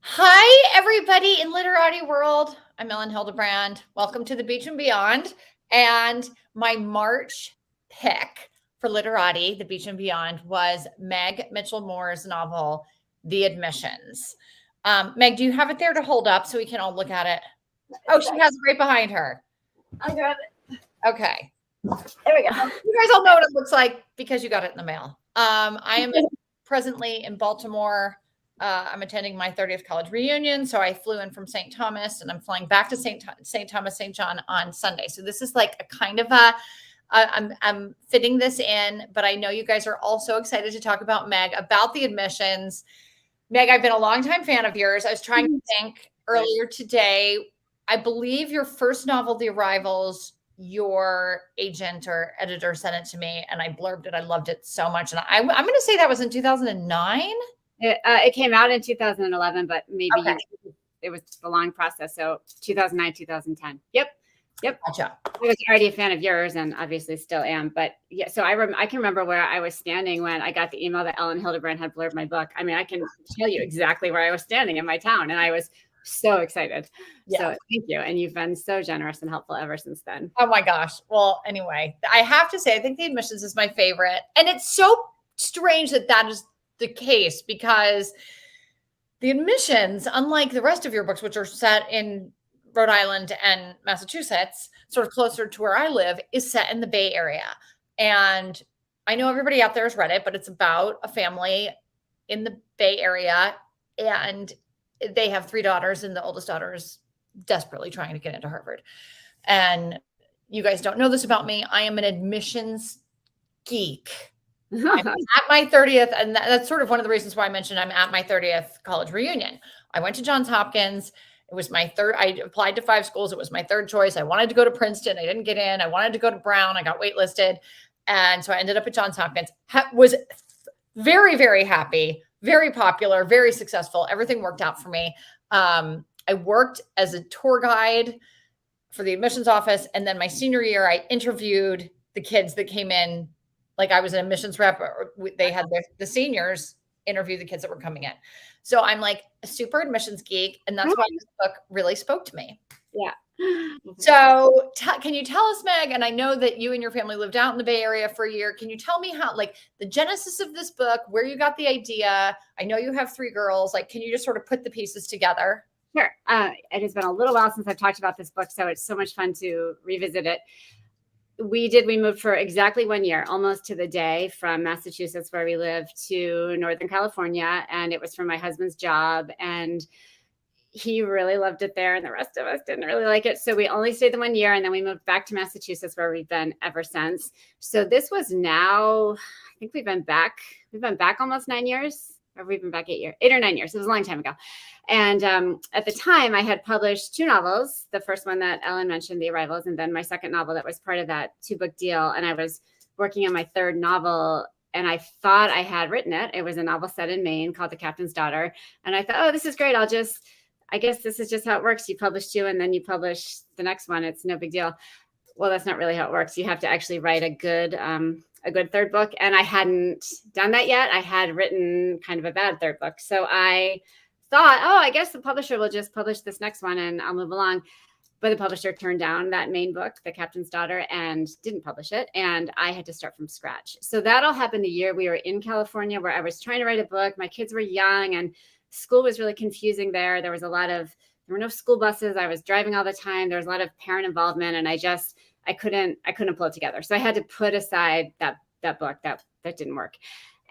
Hi, everybody in Literati world. I'm Elin Hilderbrand. Welcome to the Beach and Beyond. And my March pick for Literati, the Beach and Beyond, was Meg Mitchell Moore's novel, The Admissions. Meg, do you have it there to hold up so we can all look at it? Oh, she has it right behind her. I got it. Okay. There we go. You guys all know what it looks like because you got it in the mail. I am presently in Baltimore. I'm attending my 30th college reunion. So I flew in from St. Thomas and I'm flying back to St. Thomas, St. John on Sunday. So this is like a kind of I'm fitting this in, but I know you guys are all so excited to talk about Meg, about the admissions. Meg, I've been a longtime fan of yours. I was trying to think earlier today. I believe your first novel, The Arrivals, your agent or editor sent it to me and I blurbed it. I loved it so much. And I'm going to say that was in 2009. It came out in 2011, but maybe Okay. it was a long process. So 2009, 2010. Yep. Gotcha. I was already a fan of yours and obviously still am. But yeah, so I can remember where I was standing when I got the email that Elin Hilderbrand had blurbed my book. I mean, I can tell you exactly where I was standing in my town and I was so excited. Yeah. So thank you. And you've been so generous and helpful ever since then. Oh my gosh. Well, anyway, I have to say, I think The Admissions is my favorite. And it's so strange that that is the case because The Admissions, unlike the rest of your books, which are set in Rhode Island and Massachusetts, sort of closer to where I live, is set in the Bay Area. And I know everybody out there has read it, but it's about a family in the Bay Area and they have 3 daughters and the oldest daughter is desperately trying to get into Harvard. And you guys don't know this about me. I am an admissions geek. I'm at my 30th, and that's sort of one of the reasons why I mentioned I'm at my 30th college reunion. I went to Johns Hopkins. It was my third. I applied to 5 schools. It was my third choice. I wanted to go to Princeton. I didn't get in. I wanted to go to Brown. I got waitlisted. And so I ended up at Johns Hopkins. Was very, very happy, very popular, very successful. Everything worked out for me. I worked as a tour guide for the admissions office. And then my senior year, I interviewed the kids that came in. Like I was an admissions rep. They had the seniors interview the kids that were coming in. So I'm like a super admissions geek. And that's why this book really spoke to me. Yeah. So can you tell us, Meg, and I know that you and your family lived out in the Bay Area for a year. Can you tell me how, like the genesis of this book, where you got the idea? I know you have 3 girls. Like, can you just sort of put the pieces together? Sure. It has been a little while since I've talked about this book, so it's so much fun to revisit it. We moved for exactly 1 year, almost to the day, from Massachusetts, where we live, to Northern California. And it was for my husband's job. And he really loved it there. And the rest of us didn't really like it. So we only stayed the 1 year. And then we moved back to Massachusetts, where we've been ever since. So this was now, I think we've been back almost 9 years. Or we've been back 8 or 9 years. It was a long time ago. And at the time, I had published 2 novels. The first one that Ellen mentioned, The Arrivals, and then my second novel that was part of that 2-book deal. And I was working on my 3rd novel, and I thought I had written it. It was a novel set in Maine called The Captain's Daughter. And I thought, oh, this is great. I guess this is just how it works. You publish 2, and then you publish the next one. It's no big deal. Well, that's not really how it works. You have to actually write a good 3rd book. And I hadn't done that yet. I had written kind of a bad 3rd book. So I thought, oh, I guess the publisher will just publish this next one and I'll move along. But the publisher turned down that main book, The Captain's Daughter, and didn't publish it. And I had to start from scratch. So that all happened the year we were in California, where I was trying to write a book. My kids were young and school was really confusing there. There were no school buses. I was driving all the time. There was a lot of parent involvement, and I couldn't pull it together. So I had to put aside that book that didn't work.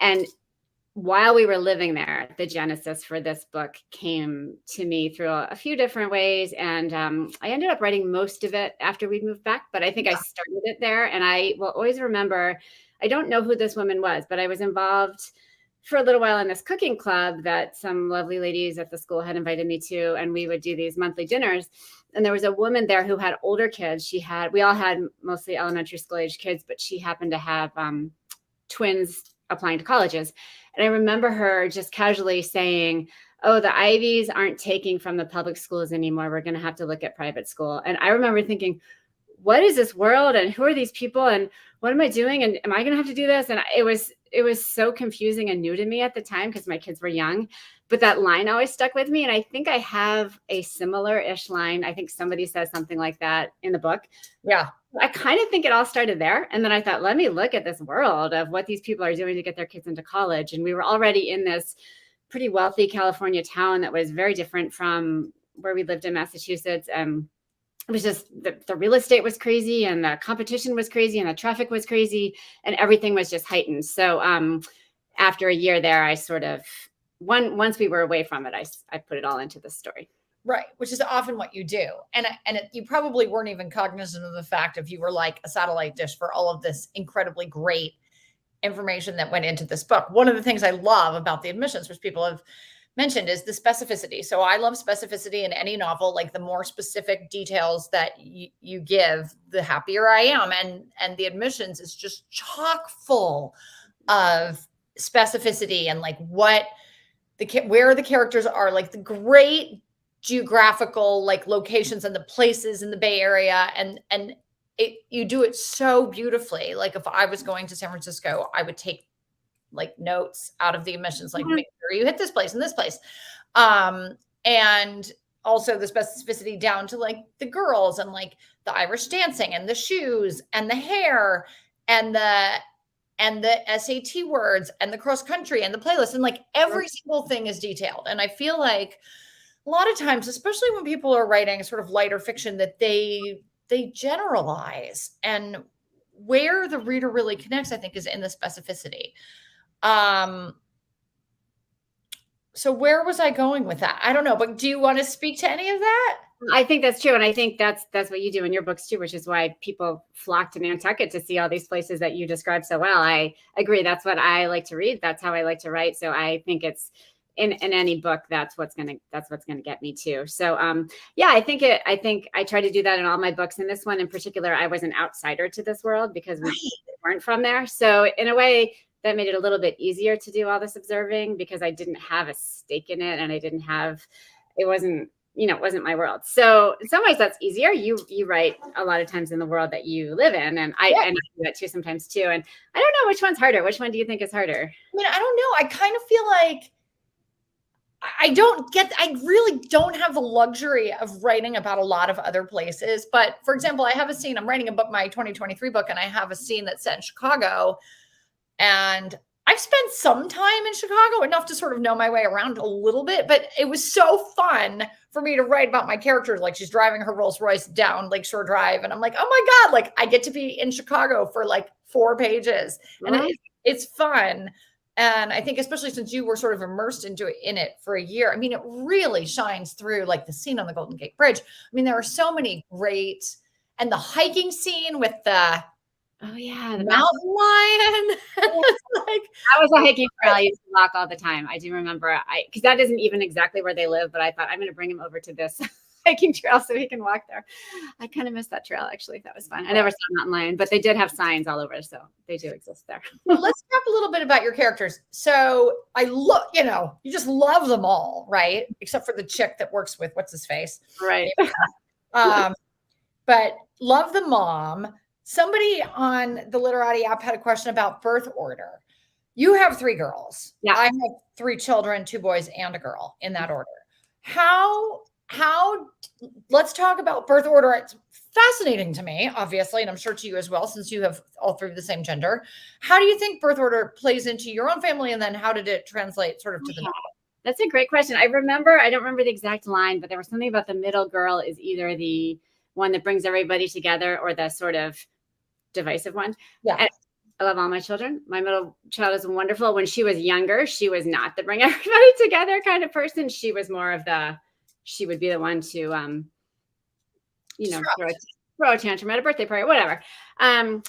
And while we were living there, the genesis for this book came to me through a few different ways. And I ended up writing most of it after we moved back, but I think I started it there. And I will always remember, I don't know who this woman was, but I was involved for a little while in this cooking club that some lovely ladies at the school had invited me to. And we would do these monthly dinners. And there was a woman there who had older kids. We all had mostly elementary school age kids, but she happened to have twins applying to colleges. And I remember her just casually saying, oh, the Ivies aren't taking from the public schools anymore. We're going to have to look at private school. And I remember thinking, what is this world? And who are these people? And what am I doing? And am I going to have to do this? And it was it was so confusing and new to me at the time because my kids were young, but that line always stuck with me. And I think I have a similar-ish line. I think somebody says something like that in the book. Yeah. I kind of think it all started there. And then I thought, let me look at this world of what these people are doing to get their kids into college. And we were already in this pretty wealthy California town that was very different from where we lived in Massachusetts. It was just the real estate was crazy, and the competition was crazy, and the traffic was crazy, and everything was just heightened. So after a year there, I sort of, once we were away from it, I put it all into the story. Right, which is often what you do. And you probably weren't even cognizant of the fact if you were like a satellite dish for all of this incredibly great information that went into this book. One of the things I love about the admissions, which people have mentioned, is the specificity. So I love specificity in any novel. Like, the more specific details that you give, the happier I am. And the admissions is just chock full of specificity and like where the characters are, like the great geographical like locations and the places in the Bay Area, and you do it so beautifully. Like, if I was going to San Francisco, I would take like notes out of the admissions, like, make sure you hit this place and this place. And also the specificity down to like the girls and like the Irish dancing and the shoes and the hair and the SAT words and the cross country and the playlist, and like every single thing is detailed. And I feel like a lot of times, especially when people are writing sort of lighter fiction, that they generalize, and where the reader really connects, I think, is in the specificity. So where was I going with that? I don't know, but do you want to speak to any of that? I think that's true. And I think that's what you do in your books too, which is why people flock to Nantucket to see all these places that you describe so well. I agree. That's what I like to read. That's how I like to write. So I think it's in any book, that's what's going to get me too. So, yeah, I think I try to do that in all my books. In this one in particular, I was an outsider to this world because we weren't from there. So in a way, that made it a little bit easier to do all this observing because I didn't have a stake in it, and it wasn't my world. So in some ways that's easier. You write a lot of times in the world that you live in, and I do that too sometimes too. And I don't know which one's harder. Which one do you think is harder? I mean, I don't know. I kind of feel like I really don't have the luxury of writing about a lot of other places. But for example, I have a scene, I'm writing a book, my 2023 book, and I have a scene that's set in Chicago. And I've spent some time in Chicago, enough to sort of know my way around a little bit, but it was so fun for me to write about my characters. Like, she's driving her Rolls Royce down Lakeshore Drive, and I'm like, oh my God, like I get to be in Chicago for like 4 pages. And it's fun. And I think, especially since you were sort of immersed in it for a year, I mean, it really shines through, like the scene on the Golden Gate Bridge. I mean, there are so many great, and the hiking scene with the mountain lion. Like, that was a hiking trail I used to walk all the time. I do remember, because that isn't even exactly where they live, but I thought I'm going to bring him over to this hiking trail so he can walk there. I kind of missed that trail, actually. That was fun. I never saw a mountain lion, but they did have signs all over, so they do exist there. Well, let's talk a little bit about your characters. So I look, you just love them all, right? Except for the chick that works with what's his face, right? But love the mom. Somebody on the Literati app had a question about birth order. You have 3 girls. Yeah. I have 3 children, 2 boys and a girl, in that order. How let's talk about birth order. It's fascinating to me, obviously, and I'm sure to you as well, since you have all 3 of the same gender. How do you think birth order plays into your own family? And then how did it translate sort of to the novel? That's a great question. I don't remember the exact line, but there was something about the middle girl is either the one that brings everybody together or the sort of divisive one. Yeah. And I love all my children. My middle child is wonderful. When she was younger, she was not the bring everybody together kind of person. She was more of she would be the one to, throw a tantrum at a birthday party, whatever.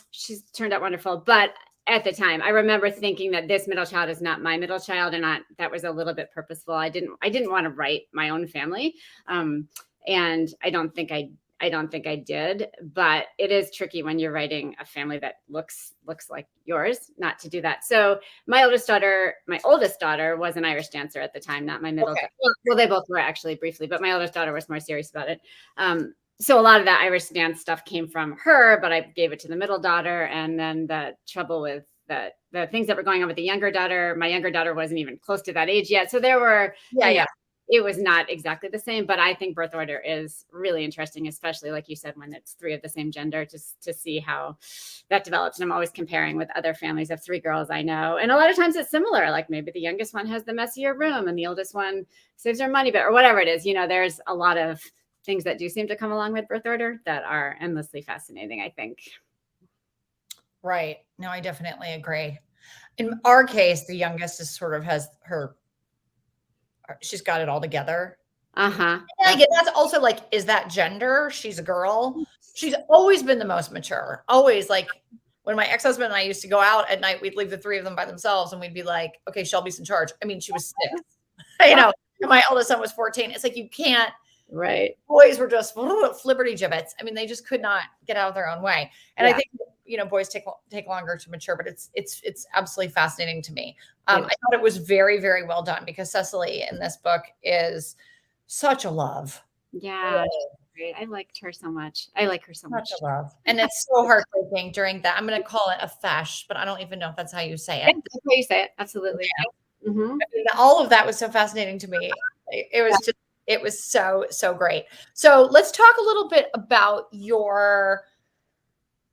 She's turned out wonderful. But at the time, I remember thinking that this middle child is not my middle child, and that was a little bit purposeful. I didn't want to write my own family, and I don't think I did. But it is tricky when you're writing a family that looks like yours, not to do that. So my oldest daughter was an Irish dancer at the time, not my middle. Okay. Well, they both were actually briefly, but my oldest daughter was more serious about it. So a lot of that Irish dance stuff came from her, but I gave it to the middle daughter. And then the trouble with the things that were going on with the younger daughter. My younger daughter wasn't even close to that age yet. So there were, it was not exactly the same, but I think birth order is really interesting, especially like you said, when it's 3 of the same gender, just to see how that develops. And I'm always comparing with other families of 3 girls I know. And a lot of times it's similar, like maybe the youngest one has the messier room and the oldest one saves her money, but or whatever it is, there's a lot of things that do seem to come along with birth order that are endlessly fascinating, I think. Right. No, I definitely agree. In our case, the youngest is sort of has she's got it all together. And that's also like, is that gender? She's a girl. She's always been the most mature. Always. Like when my ex-husband and I used to go out at night, we'd leave the 3 of them by themselves and we'd be like, okay, Shelby's in charge. I mean, she was 6, and my oldest son was 14. It's like, you can't, right. Boys were just flibberty gibbets. I mean, they just could not get out of their own way. And I think, boys take longer to mature, but it's absolutely fascinating to me. I thought it was very, very well done because Cecily in this book is such a love. Yeah. Great. I liked her so much. I like her so much. Such a love. And it's so heartbreaking during that. I'm going to call it a fesh, but I don't even know if that's how you say it. That's how you say it. Absolutely. Yeah. I mean, all of that was so fascinating to me. It was just, it was so, so great. So let's talk a little bit about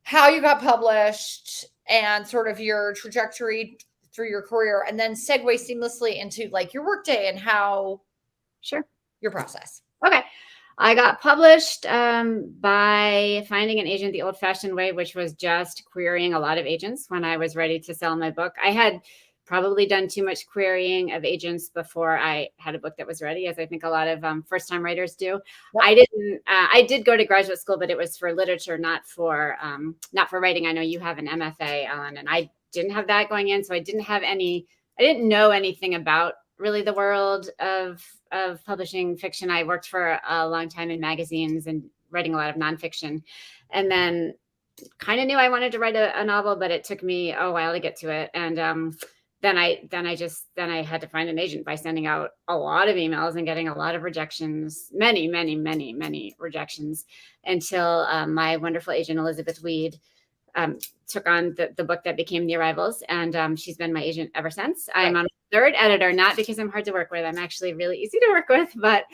how you got published and sort of your trajectory through your career, and then segue seamlessly into like your workday and how your process. Okay. I got published by finding an agent the old-fashioned way, which was just querying a lot of agents when I was ready to sell my book. I had probably done too much querying of agents before I had a book that was ready, as I think a lot of first-time writers do. Yep. I did go to graduate school, but it was for literature, not for writing. I know you have an MFA, Ellen, and I didn't have that going in. So I didn't know anything about really the world of publishing fiction. I worked for a long time in magazines and writing a lot of nonfiction, and then kind of knew I wanted to write a novel, but it took me a while to get to it. And then I had to find an agent by sending out a lot of emails and getting a lot of rejections, many, many, many, many rejections, until my wonderful agent, Elizabeth Weed, took on the book that became The Arrivals. And she's been my agent ever since. I'm on a 3rd editor, not because I'm hard to work with. I'm actually really easy to work with, but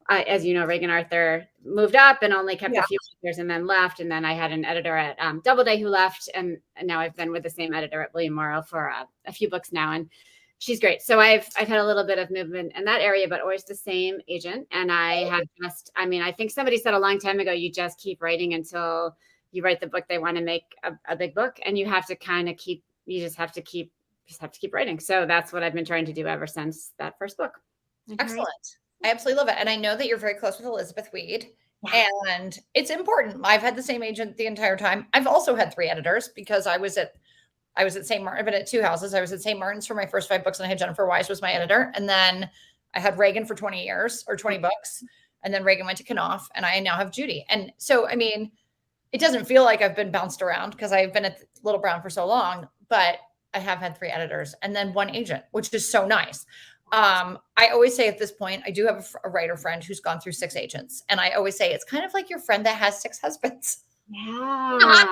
as you know, Reagan Arthur moved up and only kept a few years and then left. And then I had an editor at Doubleday who left. And now I've been with the same editor at William Morrow for a few books now. And she's great. So I've had a little bit of movement in that area, but always the same agent. And I have I think somebody said a long time ago, you just keep writing until you write the book they want to make a big book. And you have to kind of keep writing. So that's what I've been trying to do ever since that first book. Excellent. I absolutely love it. And I know that you're very close with Elizabeth Weed, and it's important. I've had the same agent the entire time. I've also had 3 editors because I was at St. Martin. I've been at 2 houses. I was at St. Martin's for my first 5 books, and I had Jennifer Wise was my editor. And then I had Reagan for 20 years or 20 books. And then Reagan went to Knopf, and I now have Judy. And so, I mean, it doesn't feel like I've been bounced around because I've been at Little Brown for so long, but I have had 3 editors and then 1 agent, which is so nice. I always say at this point, I do have a writer friend who's gone through 6 agents. And I always say, it's kind of like your friend that has 6 husbands. Yeah.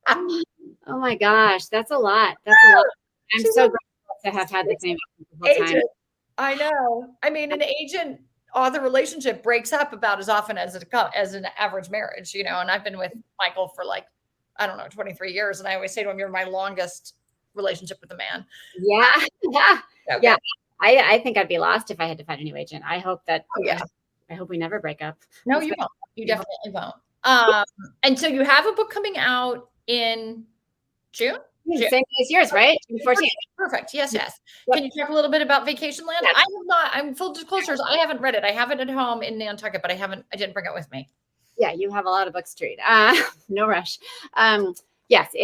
Oh my gosh. That's a lot. I'm so grateful to have had the same agent. I know. I mean, an agent author relationship breaks up about as often as an average marriage, and I've been with Michael for 23 years. And I always say to him, you're my longest relationship with a man. Yeah. Okay. Yeah. I think I'd be lost if I had to find a new agent. I hope that. Oh, yeah. I hope we never break up. No, you won't. You definitely won't. And so you have a book coming out in June? Same day as yours, right? June 14th. Perfect. Yes. Yep. Can you talk a little bit about Vacation Land? Yes. I have not. I'm full disclosures. I haven't read it. I have it at home in Nantucket, but I didn't bring it with me. Yeah, you have a lot of books to read. No rush. Yes,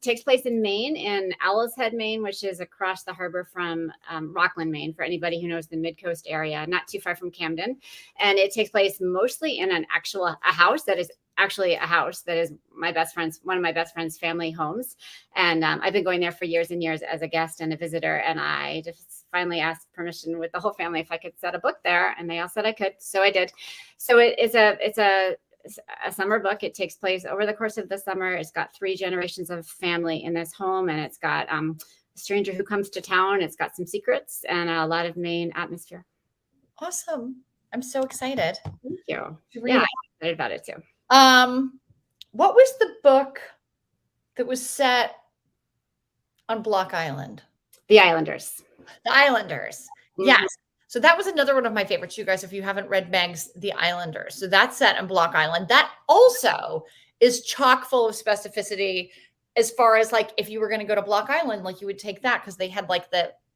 takes place in Maine, in Owl's Head, Maine, which is across the harbor from Rockland, Maine, for anybody who knows the Mid-Coast area, not too far from Camden. And it takes place mostly in a house that is actually a house that is one of my best friend's family homes. And I've been going there for years and years as a guest and a visitor. And I just finally asked permission with the whole family if I could set a book there. And they all said I could. So I did. So it's a summer book. It takes place over the course of the summer. It's got 3 generations of family in this home, and it's got a stranger who comes to town. It's got some secrets and a lot of Maine atmosphere. Awesome. I'm so excited. Thank you. Yeah, I'm excited about it too. What was the book that was set on Block Island? The Islanders. The Islanders. Mm-hmm. Yes. So that was another one of my favorites, you guys, if you haven't read Meg's The Islanders. So that's set on Block Island. That also is chock full of specificity as far as like, if you were going to go to Block Island, like you would take that because they had like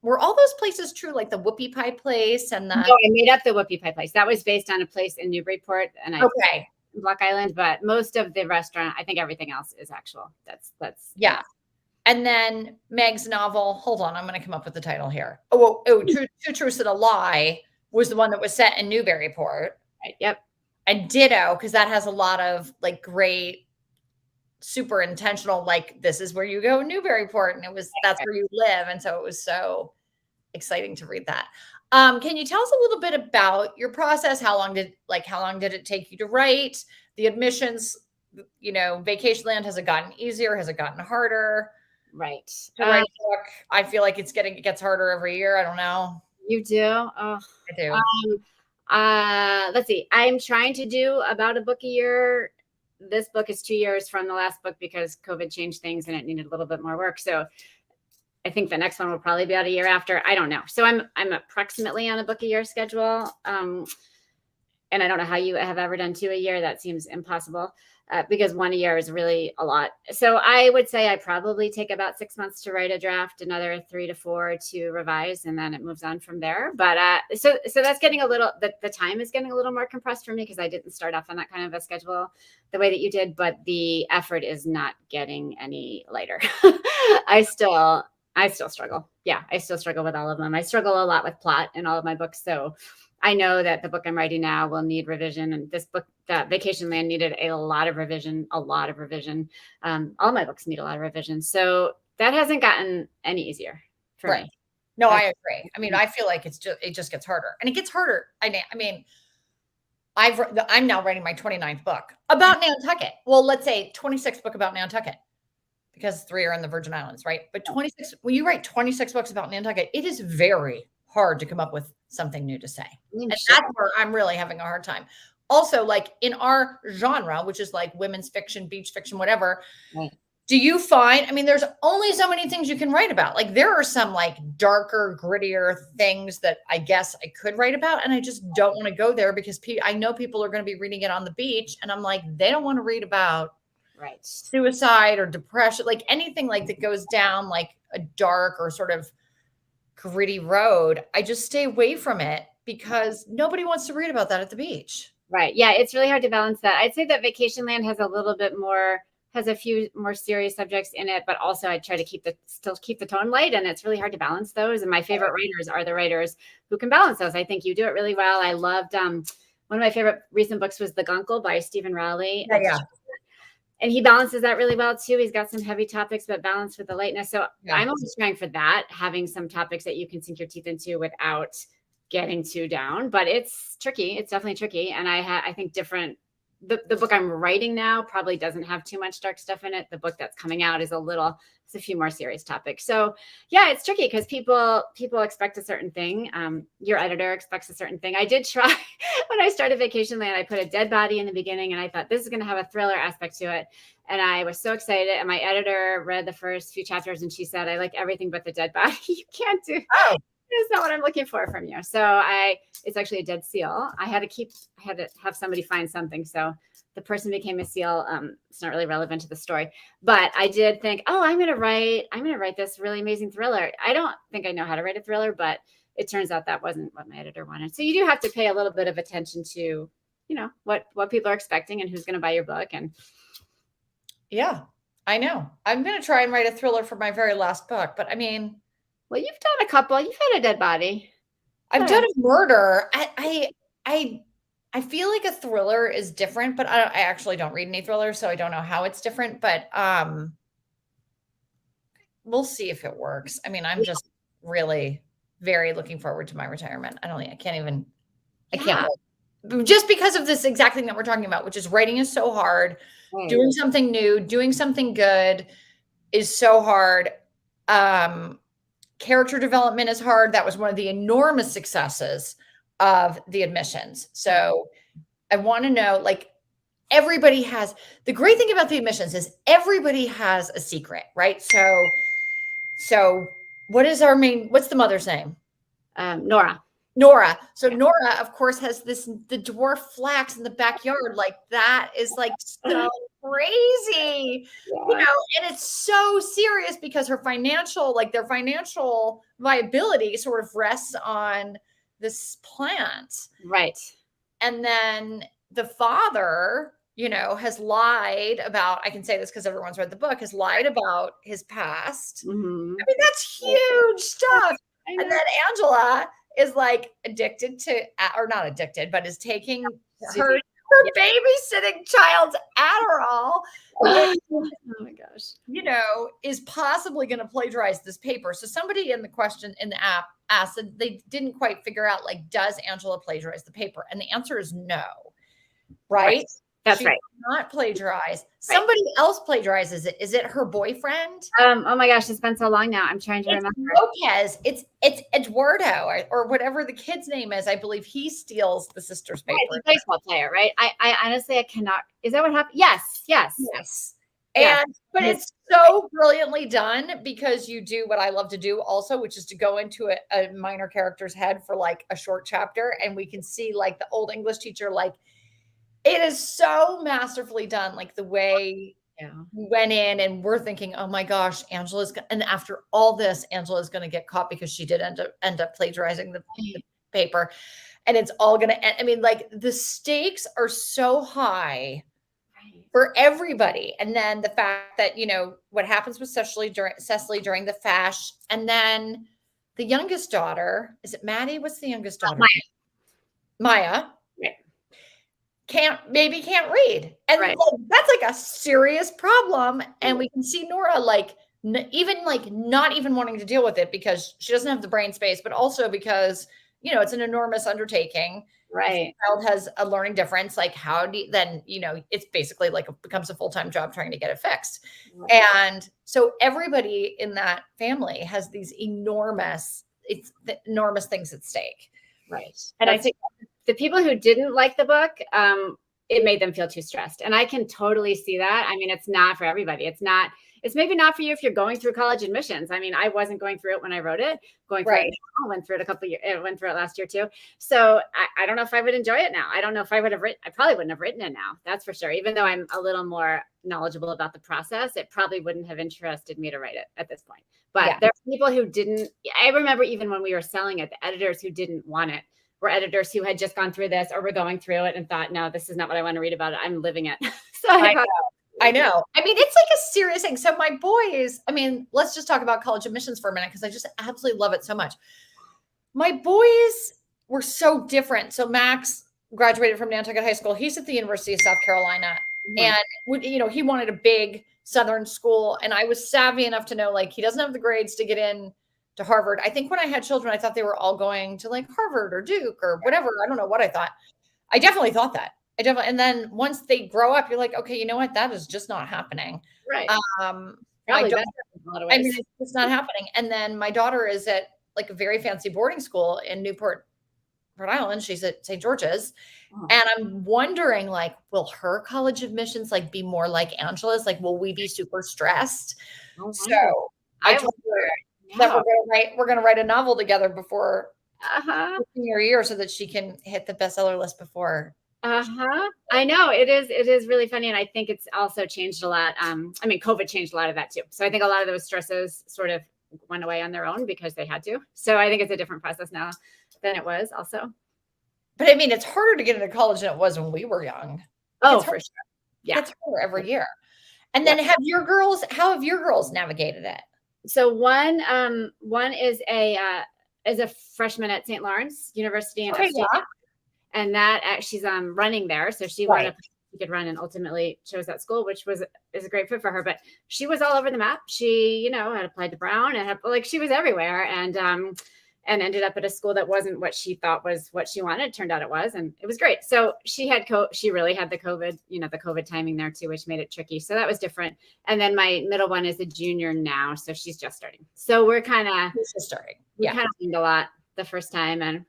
were all those places true? Like the Whoopie Pie place and the... No, I made up the Whoopie Pie place. That was based on a place in Newburyport and okay. Block Island, but most of the restaurant, I think everything else is actual. That's yeah. And then Meg's novel, hold on, I'm going to come up with the title here. Two Truths and a Lie was the one that was set in Newburyport. Right. Yep. And ditto, because that has a lot of like great, super intentional, like this is where you go in Newburyport, and that's where you live. And so it was so exciting to read that. Can you tell us a little bit about your process? How long did it take you to write? The admissions, Vacationland, has it gotten easier? Has it gotten harder? Right. To write a book, I feel like it gets harder every year. I don't know. You do? Oh, I do. Let's see. I'm trying to do about a book a year. This book is 2 years from the last book because COVID changed things and it needed a little bit more work. So I think the next one will probably be out a year after. I don't know. So I'm approximately on a book a year schedule. And I don't know how you have ever done 2 a year. That seems impossible because 1 a year is really a lot. So I would say I probably take about 6 months to write a draft, another 3 to 4 to revise, and then it moves on from there. But so that's getting the time is getting a little more compressed for me because I didn't start off on that kind of a schedule the way that you did, but the effort is not getting any lighter. I still struggle. Yeah, I still struggle with all of them. I struggle a lot with plot in all of my books. So I know that the book I'm writing now will need revision. And this book, that Vacationland, needed a lot of revision. All my books need a lot of revision. So that hasn't gotten any easier for me. No, I agree. I mean, I feel like it just gets harder. And it gets harder. I mean, I'm now writing my 29th book about Nantucket. Well, let's say 26th book about Nantucket, because 3 are in the Virgin Islands, right? But 26, when you write 26 books about Nantucket, it is very hard to come up with something new to say. And that's where I'm really having a hard time. Also, like in our genre, which is like women's fiction, beach fiction, whatever, right. Do you find, there's only so many things you can write about. Like there are some like darker, grittier things that I guess I could write about. And I just don't want to go there because I know people are going to be reading it on the beach. And I'm like, they don't want to read about suicide or depression, like anything like that goes down like a dark or sort of gritty road. I just stay away from it because nobody wants to read about that at the beach. Right. Yeah. It's really hard to balance that. I'd say that Vacationland has a few more serious subjects in it, but also I try to still keep the tone light, and it's really hard to balance those. And my favorite writers are the writers who can balance those. I think you do it really well. I loved, one of my favorite recent books was The Guncle by Stephen Rowley. Yeah. And he balances that really well too. He's got some heavy topics, but balanced with the lightness. So I'm always trying for that, having some topics that you can sink your teeth into without getting too down. But it's tricky. It's definitely tricky. And I think the book I'm writing now probably doesn't have too much dark stuff in it. The book that's coming out is it's a few more serious topics. So yeah, it's tricky because people expect a certain thing. Your editor expects a certain thing. I did try when I started Vacationland, I put a dead body in the beginning and I thought this is going to have a thriller aspect to it. And I was so excited. And my editor read the first few chapters and she said, I like everything but the dead body. You can't do. Oh. It's not what I'm looking for from you. So it's actually a dead seal. I had to have somebody find something. So the person became a seal. It's not really relevant to the story, but I did think, I'm going to write this really amazing thriller. I don't think I know how to write a thriller, but it turns out that wasn't what my editor wanted. So you do have to pay a little bit of attention to, what people are expecting and who's going to buy your book. And yeah, I know. I'm going to try and write a thriller for my very last book, but well, you've done a couple. You've had a dead body. I've done a murder. I feel like a thriller is different, but I actually don't read any thrillers, so I don't know how it's different. But we'll see if it works. I'm just really very looking forward to my retirement. I can't wait. just because of this exact thing that we're talking about, which is writing is so hard. Right. Doing something new, doing something good is so hard. Character development is hard. That was one of the enormous successes of the admissions. So I want to know, like, everybody has, the great thing about the admissions is everybody has a secret, right? So what's the mother's name? Nora. Nora. So Nora, of course, has the dwarf flax in the backyard. Like, that is like so crazy, you know, and it's so serious because their financial viability sort of rests on this plant. Right. And then the father, you know, has lied about, I can say this because everyone's read the book, has lied about his past. Mm-hmm. I mean, that's huge stuff. And then Angela is like addicted to, or not addicted, but is taking her babysitting child's Adderall. Oh my gosh. You know, is possibly going to plagiarize this paper. So somebody in the app asked that they didn't quite figure out, like, does Angela plagiarize the paper? And the answer is no. Right? That's right. Not plagiarize. Somebody else plagiarizes it. Is it her boyfriend? Oh my gosh, it's been so long now. I'm trying to remember. Lopez. It's Eduardo or whatever the kid's name is. I believe he steals the sister's paper. Right, the baseball player, right? I honestly, I cannot. Is that what happened? Yes. But it's so brilliantly done because you do what I love to do also, which is to go into a minor character's head for like a short chapter, and we can see like the old English teacher, like, it is so masterfully done, like the way we went in and we're thinking, oh my gosh, and after all this, Angela's going to get caught because she did end up plagiarizing the paper, and it's all going to end. I mean, like, the stakes are so high for everybody. And then the fact that, you know, what happens with Cecily during the fash, and then the youngest daughter, is it Maddie? What's the youngest daughter? Maya. Can't read, and that's like a serious problem. And we can see Nora like not even wanting to deal with it because she doesn't have the brain space, but also because, you know, it's an enormous undertaking. Right. The child has a learning difference. Like, how do you, then, you know, it's basically like becomes a full-time job trying to get it fixed. Right. And so everybody in that family has these enormous things at stake. Right. And I think the people who didn't like the book, it made them feel too stressed. And I can totally see that. I mean, it's not for everybody. It's maybe not for you if you're going through college admissions. I mean, I wasn't going through it when I wrote it. I went through it last year too. So I don't know if I would enjoy it now. I don't know if I would have written, I probably wouldn't have written it now. That's for sure. Even though I'm a little more knowledgeable about the process, it probably wouldn't have interested me to write it at this point. But there are people who didn't. I remember even when we were selling it, the editors who didn't want it were editors who had just gone through this or were going through it and thought, no, this is not what I want to read about it. I'm living it. So I know. I mean, it's like a serious thing. So my boys, I mean, let's just talk about college admissions for a minute because I just absolutely love it so much. My boys were so different. So Max graduated from Nantucket High School. He's at the University of South Carolina. And, you know, he wanted a big Southern school. And I was savvy enough to know, like, he doesn't have the grades to get in to Harvard. I think when I had children, I thought they were all going to like Harvard or Duke or whatever. I don't know what I thought. I definitely thought that. And then once they grow up, you're like, okay, you know what? That is just not happening. Right. It's not happening. And then my daughter is at like a very fancy boarding school in Newport, Rhode Island. She's at St. George's. Oh. And I'm wondering, like, will her college admissions like be more like Angela's? Like, will we be super stressed? Oh, so I told her that we're going to write a novel together before senior year so that she can hit the bestseller list before. I know it is really funny. And I think it's also changed a lot. I mean, COVID changed a lot of that too. So I think a lot of those stresses sort of went away on their own because they had to. So I think it's a different process now than it was also. But I mean, it's harder to get into college than it was when we were young. Oh, for sure. Yeah. It's harder every year. And then how have your girls navigated it? So one is a freshman at St. Lawrence University in upstate. And that she's running there. So she wanted she could run and ultimately chose that school, which is a great fit for her. But she was all over the map. She, you know, had applied to Brown and she was everywhere. And and ended up at a school that wasn't what she thought was what she wanted. It turned out it was, and it was great. So she really had the COVID, the COVID timing there too, which made it tricky. So that was different. And then my middle one is a junior now, so she's just starting. So we're kind of starting. We kind of learned a lot the first time, and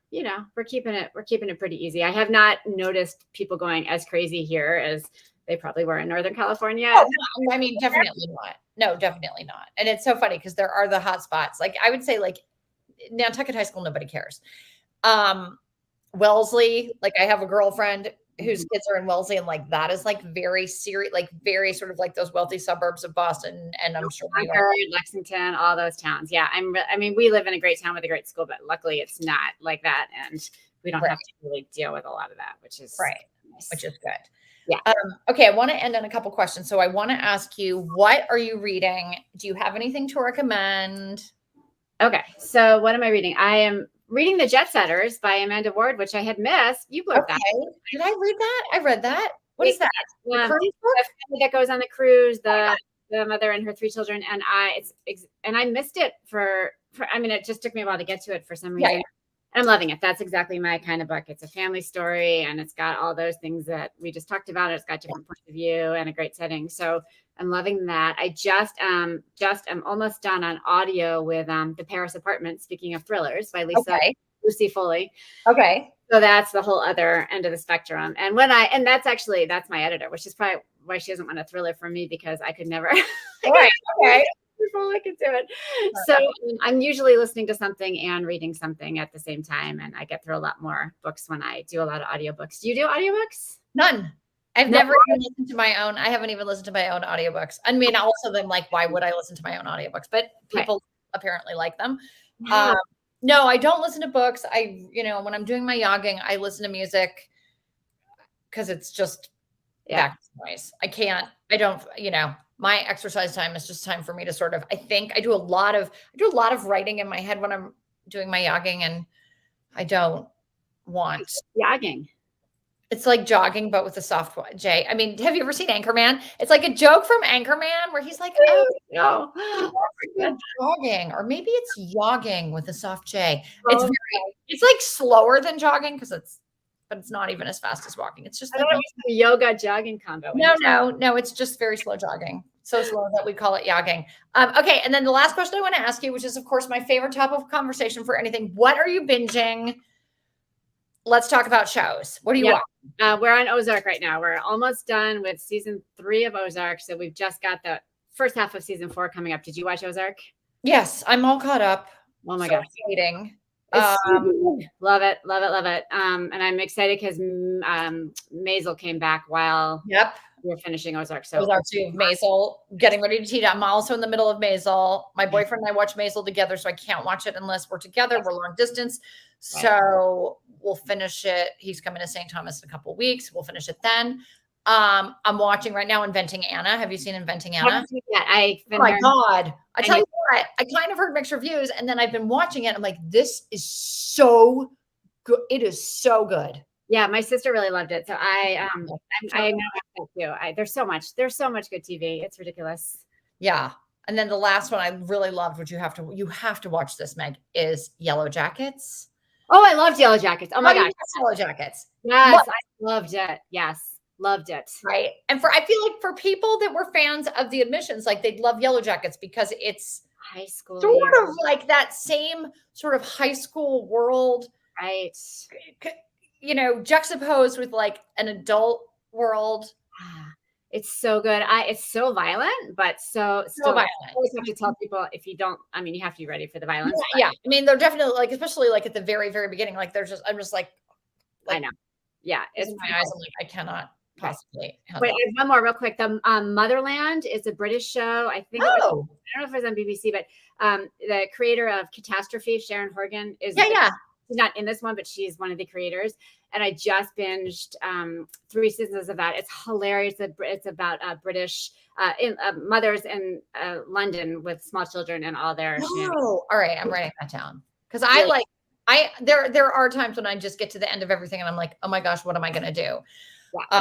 we're keeping it pretty easy. I have not noticed people going as crazy here as they probably were in Northern California. Oh, I mean, definitely not. No, definitely not. And it's so funny because there are the hot spots. Like I would say, like Nantucket High School, nobody cares. Wellesley, like I have a girlfriend whose kids are in Wellesley, and like that is like very serious, like very sort of like those wealthy suburbs of Boston, and I'm sure Lexington, all those towns. Yeah, I mean, we live in a great town with a great school, but luckily it's not like that, and we don't have to really deal with a lot of that, which is nice. Which is good. Yeah. Okay, I want to end on a couple questions. So I want to ask you, what are you reading? Do you have anything to recommend? Okay, so what am I reading? I am reading The Jet Setters by Amanda Ward, which I had missed. You blew that. Did I read that? I read that. What is that? The family that goes on the cruise, the mother and her 3 children, and I missed it for I mean, it just took me a while to get to it for some reason. Yeah. I'm loving it. That's exactly my kind of book. It's a family story, and it's got all those things that we just talked about. It's got different points of view and a great setting. So I'm loving that. I just am almost done on audio with The Paris Apartment, speaking of thrillers, by Lucy Foley. Okay. So that's the whole other end of the spectrum. And that's my editor, which is probably why she doesn't want a thriller from me, because I could never. Right. Okay. I could do it. So I'm usually listening to something and reading something at the same time. And I get through a lot more books when I do a lot of audiobooks. Do you do audiobooks? None. I've never even listened to my own. I haven't even listened to my own audiobooks. I mean, also then like, why would I listen to my own audiobooks? But people apparently like them. Yeah. No, I don't listen to books. When I'm doing my jogging, I listen to music because it's just background noise. I don't, my exercise time is just time for me to sort of, I do a lot of writing in my head when I'm doing my jogging, and I don't want jogging. It's like jogging, but with a soft J. I mean, have you ever seen Anchorman? It's like a joke from Anchorman where he's like, "Oh no, jogging," or maybe it's jogging with a soft J. It's like slower than jogging but it's not even as fast as walking. It's just like a yoga jogging combo. No, it's just very slow jogging. So slow that we call it jogging. Okay, and then the last question I want to ask you, which is of course my favorite topic of conversation for anything. What are you binging? Let's talk about shows. What do you watch? We're on Ozark right now. We're almost done with season 3 of Ozark. So we've just got the first half of season 4 coming up. Did you watch Ozark? Yes, I'm all caught up. Oh my gosh. Waiting. Love it. And I'm excited because Maisel came back while we're finishing Ozark. So Ozark 2, Maisel, getting ready to teach. I'm also in the middle of Maisel. My boyfriend and I watch Maisel together, so I can't watch it unless we're together. We're long distance. So we'll finish it. He's coming to St. Thomas in a couple of weeks. We'll finish it then. I'm watching right now Inventing Anna. Have you seen Inventing Anna? Oh my God. I tell you what, I kind of heard mixed reviews, and then I've been watching it. I'm like, this is so good. It is so good. Yeah, my sister really loved it. So I know that too. There's so much good TV. It's ridiculous. Yeah. And then the last one I really loved, which you have to watch this, Meg, is Yellow Jackets. Oh, I loved Yellow Jackets. Oh my gosh. Yellow Jackets. Yes, I loved it. Yes. Loved it. Right. And I feel like for people that were fans of The Admissions, like they'd love Yellow Jackets because it's high school, sort of like that same sort of high school world. Right. Juxtaposed with like an adult world. It's so good. It's so violent, but so violent. I always have to tell people you have to be ready for the violence. Yeah. I mean, they're definitely like, especially like at the very, very beginning, like I'm just like I know. Yeah. It's in my eyes. I'm like, I cannot possibly. Wait, I have one more real quick. The Motherland is a British show. I think I don't know if it was on BBC, but the creator of Catastrophe, Sharon Horgan, is she's not in this one, but she's one of the creators. And I just binged 3 seasons of that. It's hilarious. It's about British mothers in London with small children and all their. Oh, all right. I'm writing that down because there are times when I just get to the end of everything and I'm like, oh my gosh, what am I going to do? Yeah.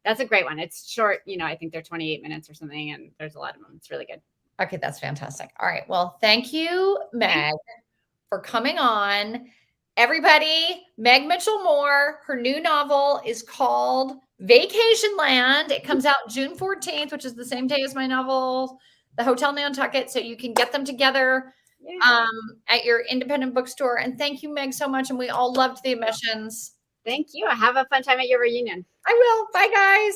That's a great one. It's short. I think they're 28 minutes or something, and there's a lot of them. It's really good. Okay, that's fantastic. All right. Well, thank you, Meg, for coming on. Everybody, Meg Mitchell Moore, her new novel is called Vacation Land. It comes out June 14th, which is the same day as my novel, The Hotel Nantucket. So you can get them together at your independent bookstore. And thank you, Meg, so much. And we all loved the emissions. Thank you. Have a fun time at your reunion. I will. Bye, guys.